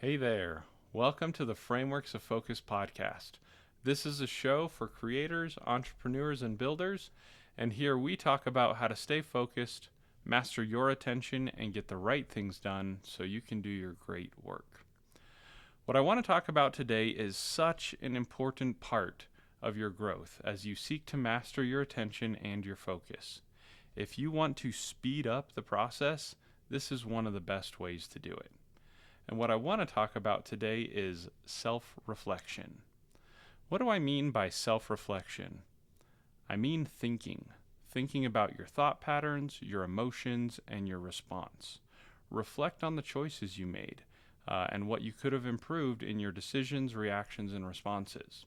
Hey there. Welcome to the Frameworks of Focus podcast. This is a show for creators, entrepreneurs, and builders, and here we talk about how to stay focused, master your attention, and get the right things done so you can do your great work. What I want to talk about today is such an important part of your growth as you seek to master your attention and your focus. If you want to speed up the process, this is one of the best ways to do it. And what I want to talk about today is self-reflection. What do I mean by self-reflection? I mean thinking about your thought patterns, your emotions, and your response. Reflect on the choices you made and what you could have improved in your decisions, reactions, and responses.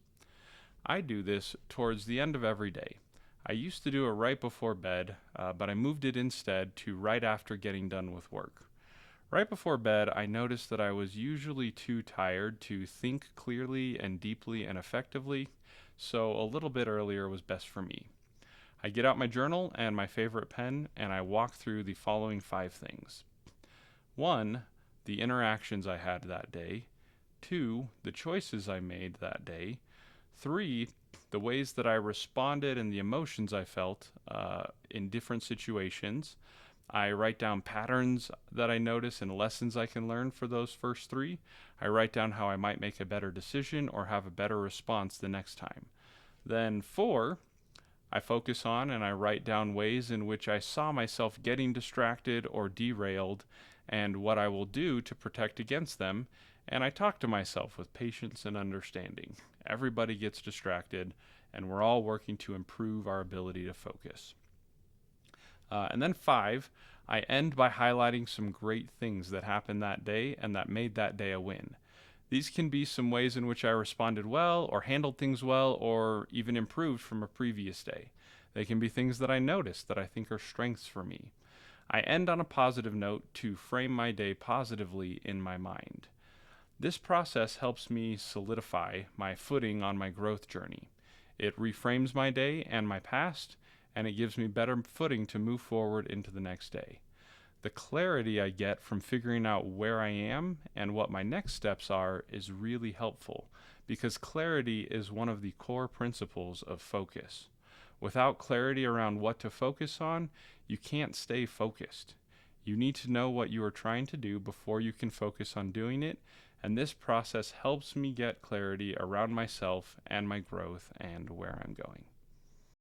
I do this towards the end of every day. I used to do it right before bed, but I moved it instead to right after getting done with work. Right before bed, I noticed that I was usually too tired to think clearly and deeply and effectively, so a little bit earlier was best for me. I get out my journal and my favorite pen, and I walk through the following 5 things. 1. The interactions I had that day. 2. The choices I made that day. 3. The ways that I responded and the emotions I felt in different situations. I write down patterns that I notice and lessons I can learn for those first 3. I write down how I might make a better decision or have a better response the next time. Then 4, I focus on and I write down ways in which I saw myself getting distracted or derailed and what I will do to protect against them. And I talk to myself with patience and understanding. Everybody gets distracted, and we're all working to improve our ability to focus. And then 5, I end by highlighting some great things that happened that day and that made that day a win. These can be some ways in which I responded well or handled things well or even improved from a previous day. They can be things that I noticed that I think are strengths for me. I end on a positive note to frame my day positively in my mind. This process helps me solidify my footing on my growth journey. It reframes my day and my past, and it gives me better footing to move forward into the next day. The clarity I get from figuring out where I am and what my next steps are is really helpful because clarity is one of the core principles of focus. Without clarity around what to focus on, you can't stay focused. You need to know what you are trying to do before you can focus on doing it, and this process helps me get clarity around myself and my growth and where I'm going.